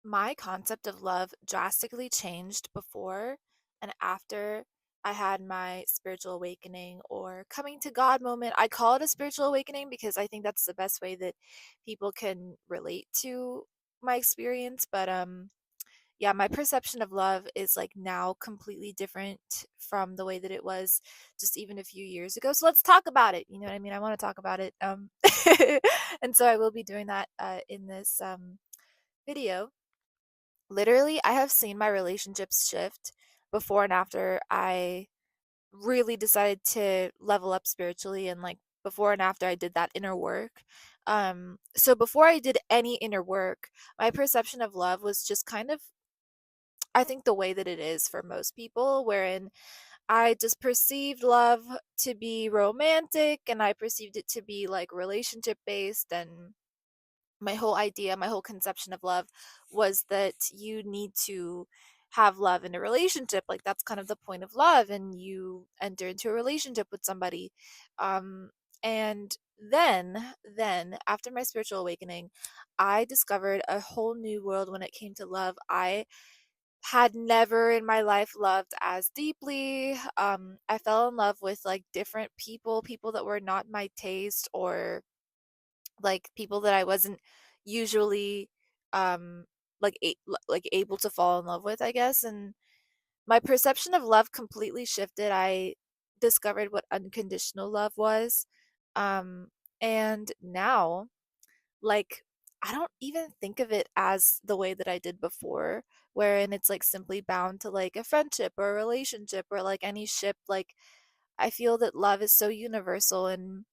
My concept of love drastically changed before and after I had my spiritual awakening or coming to God moment. I call it a spiritual awakening because I think that's the best way that people can relate to my experience. But yeah, my perception of love is like now completely different from the way that it was just even a few years ago. So let's talk about it. You know what I mean? I want to talk about it. And so I will be doing that in this video. Literally, I have seen my relationships shift before and after I really decided to level up spiritually, and like before and after I did that inner work. So before I did any inner work, my perception of love was just kind of, I think, the way that it is for most people, wherein I just perceived love to be romantic and I perceived it to be like relationship based, and my whole idea, my whole conception of love was that you need to have love in a relationship. Like that's kind of the point of love, and you enter into a relationship with somebody. Um, and then after my spiritual awakening, I discovered a whole new world when it came to love. I had never in my life loved as deeply. I fell in love with like different people, people that were not my taste, or like people that I wasn't usually um like able to fall in love with, I guess. And my perception of love completely shifted. I discovered what unconditional love was. Um and now, like, I don't even think of it as the way that I did before, wherein it's like simply bound to like a friendship or a relationship or like any ship. Like, I feel that love is so universal, and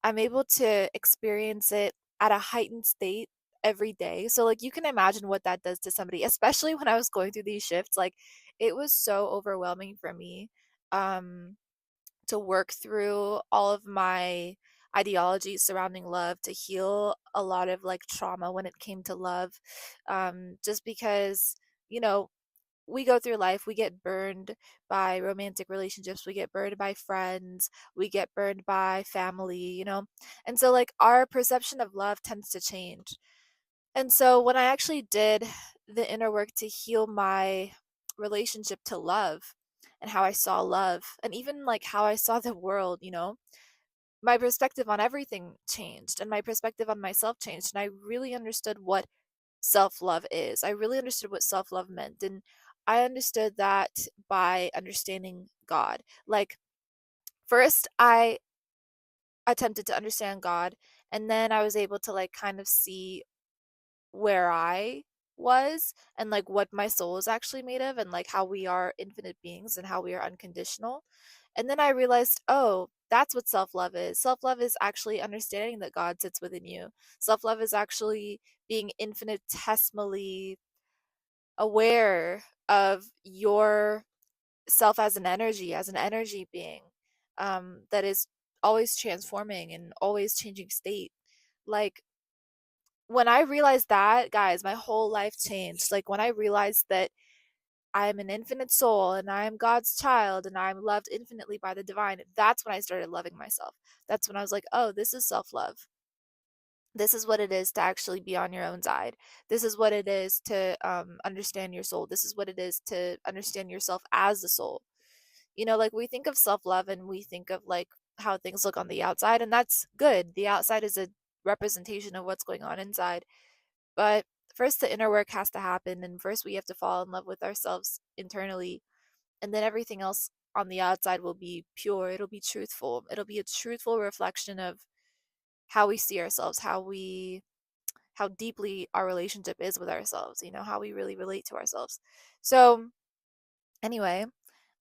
I'm able to experience it at a heightened state every day. So like you can imagine what that does to somebody, especially when I was going through these shifts. Like it was so overwhelming for me um to work through all of my ideologies surrounding love, to heal a lot of like trauma when it came to love. Just because, you know, we go through life, we get burned by romantic relationships, we get burned by friends, we get burned by family, you know? And so, like, our perception of love tends to change. And so, when I actually did the inner work to heal my relationship to love and how I saw love, and even like how I saw the world, you know, my perspective on everything changed and my perspective on myself changed. And I really understood what self love is. I really understood what self love meant. And I understood that by understanding God. Like, first, I attempted to understand God, and then I was able to, like, kind of see where I was and, like, what my soul is actually made of, and, like, how we are infinite beings and how we are unconditional. And then I realized, oh, that's what self love is. Self love is actually understanding that God sits within you. Self love is actually being infinitesimally aware of your self as an energy being, that is always transforming and always changing state. Like when I realized that, guys, my whole life changed. Like when I realized that I'm an infinite soul and I am God's child and I'm loved infinitely by the divine, that's when I started loving myself. That's when I was like, oh, this is self love. This is what it is to actually be on your own side. This is what it is to understand your soul. This is what it is to understand yourself as the soul. You know, like we think of self love and we think of like how things look on the outside, and that's good. The outside is a representation of what's going on inside. But first, the inner work has to happen, and first, we have to fall in love with ourselves internally, and then everything else on the outside will be pure. It'll be truthful. It'll be a truthful reflection of how we see ourselves, how deeply our relationship is with ourselves, you know, how we really relate to ourselves. So, anyway,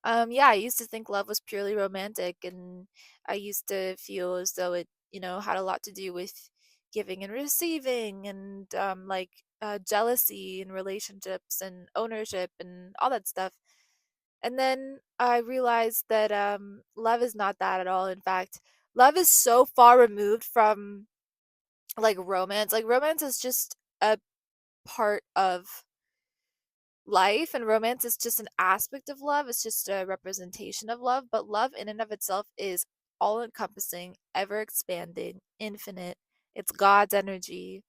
yeah, I used to think love was purely romantic, and I used to feel as though it, you know, had a lot to do with giving and receiving, and like jealousy in relationships and ownership and all that stuff. And then I realized that love is not that at all. In fact, love is so far removed from like romance. Like romance is just a part of life, and romance is just an aspect of love. It's just a representation of love, but love in and of itself is all encompassing, ever expanding, infinite. It's God's energy,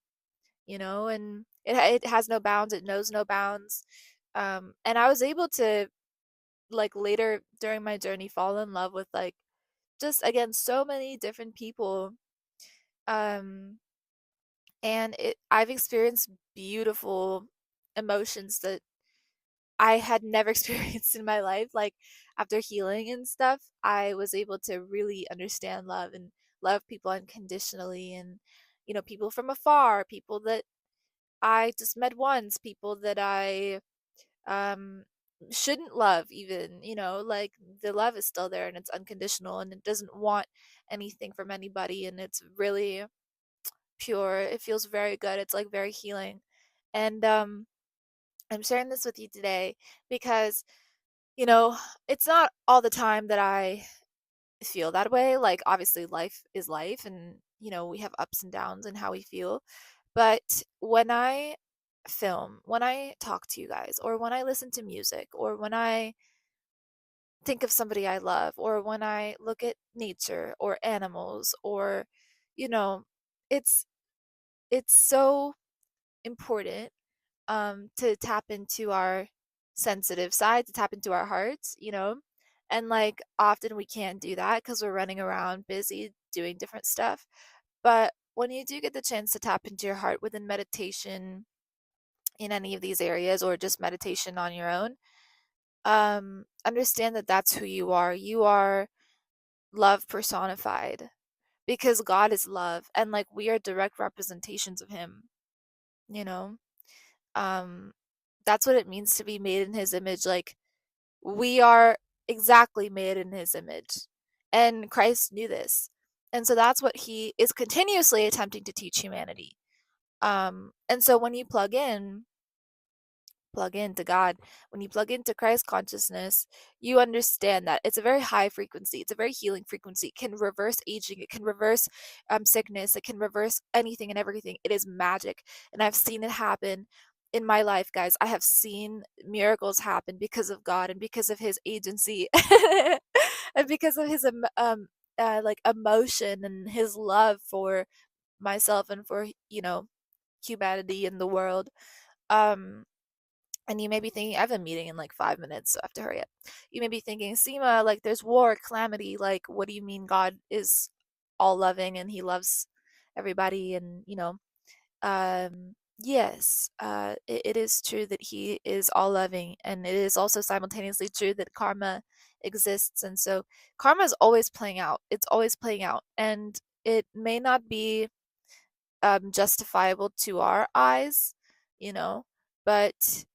you know. And It has no bounds, it knows no bounds. And I was able to, like, later during my journey, fall in love with, like, just again so many different people. Um and I've experienced beautiful emotions that I had never experienced in my life. Like, after healing and stuff, I was able to really understand love and love people unconditionally, and people from afar, people that I just met once, people that I um shouldn't love even, like, the love is still there and it's unconditional and it doesn't want anything from anybody, and it's really pure. It feels very good. It's like very healing. And I'm sharing this with you today because, you know, it's not all the time that I feel that way. Like, obviously, life is life, and, we have ups and downs in how we feel. But when I film, when I talk to you guys, or when I listen to music, or when I think of somebody I love, or when I look at nature or animals, or, you know, it's it's so important to tap into our sensitive side, to tap into our hearts, and, like, often we can't do that because we're running around busy doing different stuff. But when you do get the chance to tap into your heart within meditation, in any of these areas, or just meditation on your own, understand that that's who you are. You are love personified, because God is love, and, like, we are direct representations of him, you know um that's what it means to be made in his image. Like, we are exactly made in his image, and Christ knew this, and so that's what he is continuously attempting to teach humanity. And so when you plug into God, when you plug into Christ consciousness, you understand that it's a very high frequency. It's a very healing frequency. It can reverse aging. It can reverse sickness. It can reverse anything and everything. It is magic. And I've seen it happen in my life, guys. I have seen miracles happen because of God and because of his agency and because of his like, emotion and his love for myself and for, humanity and the world. Um, and you may be thinking, I have a meeting in like 5 minutes, so I have to hurry up. You may be thinking, Seema, like, there's war, calamity. Like, what do you mean God is all loving and he loves everybody? And, yes, it is true that he is all loving. And it is also simultaneously true that karma exists. And so karma is always playing out. It's always playing out. And it may not be justifiable to our eyes, but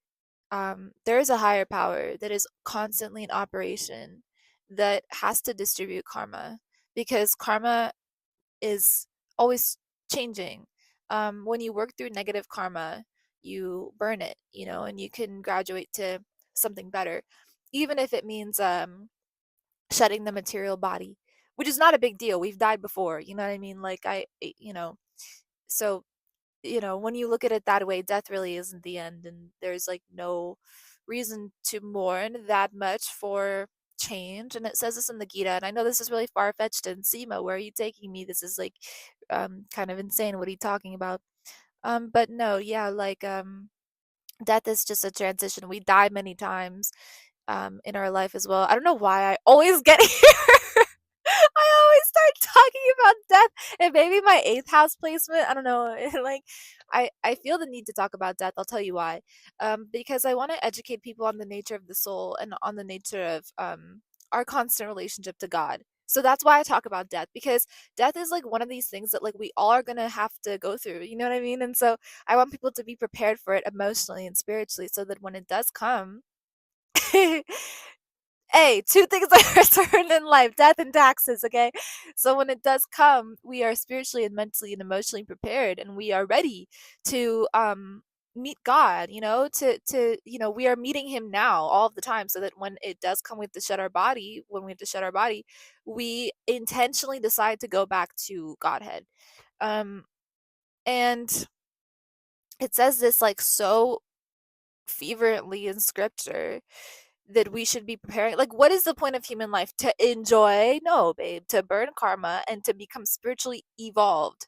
there is a higher power that is constantly in operation that has to distribute karma, because karma is always changing. When you work through negative karma, you burn it, and you can graduate to something better, even if it means shedding the material body, which is not a big deal. We've died before, you know what I mean? Like, so, when you look at it that way, death really isn't the end, and there's, like, no reason to mourn that much for change. And it says this in the Gita, and I know this is really far-fetched, and Seema, where are you taking me? This is, like, kind of insane. What are you talking about? But no, yeah, like, death is just a transition. We die many times in our life as well. I don't know why I always get here. I always start talking about death, and maybe my eighth house placement. I don't know. Like, I feel the need to talk about death. I'll tell you why. Because I want to educate people on the nature of the soul and on the nature of our constant relationship to God. So that's why I talk about death, because death is, like, one of these things that, like, we all are gonna have to go through. You know what I mean? And so I want people to be prepared for it emotionally and spiritually, so that when it does come, hey, two things that are certain in life: death and taxes, okay? So when it does come, we are spiritually and mentally and emotionally prepared, and we are ready to meet God, we are meeting him now all the time, so that when it does come, we have to shed our body. When we have to shed our body, we intentionally decide to go back to Godhead. Um and it says this, like, so fervently in scripture, that we should be preparing. Like, what is the point of human life? To enjoy? No, babe. To burn karma and to become spiritually evolved,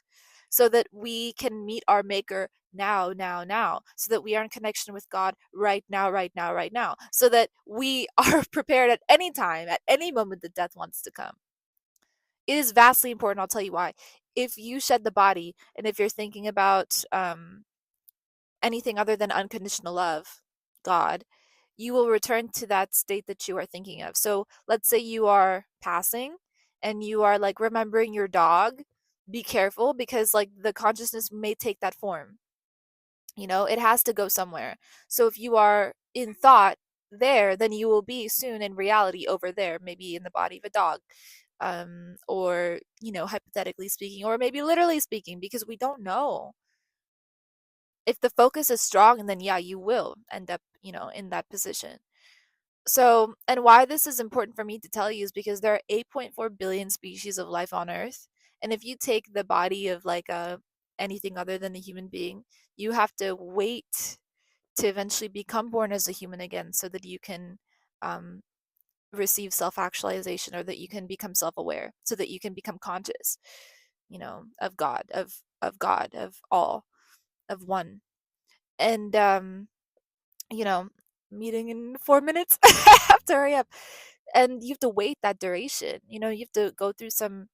so that we can meet our maker now, now, now, so that we are in connection with God right now, right now, right now, so that we are prepared at any time, at any moment that death wants to come. It is vastly important. I'll tell you why. If you shed the body, and if you're thinking about anything other than unconditional love, God, you will return to that state that you are thinking of. So let's say you are passing and you are like remembering your dog. Be careful, because like the consciousness may take that form. It has to go somewhere. So if you are in thought there, then you will be soon in reality over there, maybe in the body of a dog. Or, hypothetically speaking, or maybe literally speaking, because we don't know. If the focus is strong, then yeah, you will end up, in that position. So, and why this is important for me to tell you is because there are 8.4 billion species of life on Earth. And if you take the body of like anything other than a human being, you have to wait to eventually become born as a human again, so that you can um, receive self-actualization, or that you can become self-aware, so that you can become conscious, of God, of God, of all, of one. And you know, meeting in 4 minutes. I have to hurry up. And you have to wait that duration. You have to go through some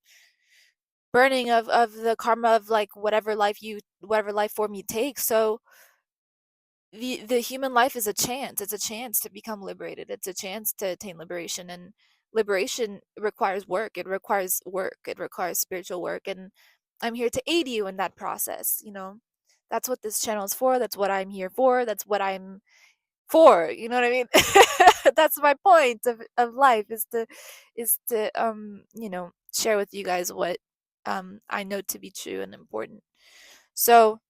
burning of the karma of like whatever life form you take. So the human life is a chance. It's a chance to become liberated. It's a chance to attain liberation. And liberation requires work. It requires work. It requires spiritual work. And I'm here to aid you in that process. That's what this channel is for. That's what I'm here for. That's what I'm for. You know what I mean? That's my point of life, is to share with you guys what I know to be true and important. So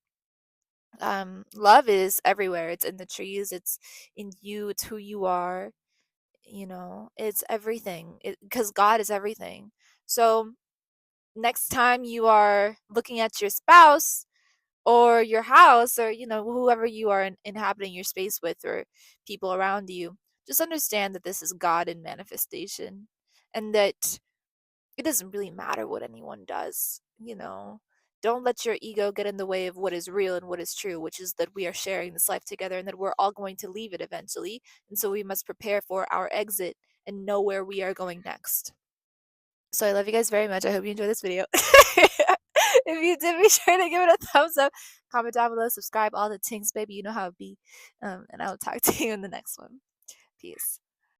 love is everywhere. It's in the trees, it's in you, it's who you are. It's everything, because God is everything. So next time you are looking at your spouse or your house, or whoever you are inhabiting your space with, or people around you, just understand that this is God in manifestation, and that it doesn't really matter what anyone does. Don't let your ego get in the way of what is real and what is true, which is that we are sharing this life together, and that we're all going to leave it eventually, and so we must prepare for our exit and know where we are going next. So I love you guys very much. I hope you enjoyed this video. If you did, be sure to give it a thumbs up, comment down below, subscribe, all the things, baby. You know how it be. And I'll talk to you in the next one. Peace.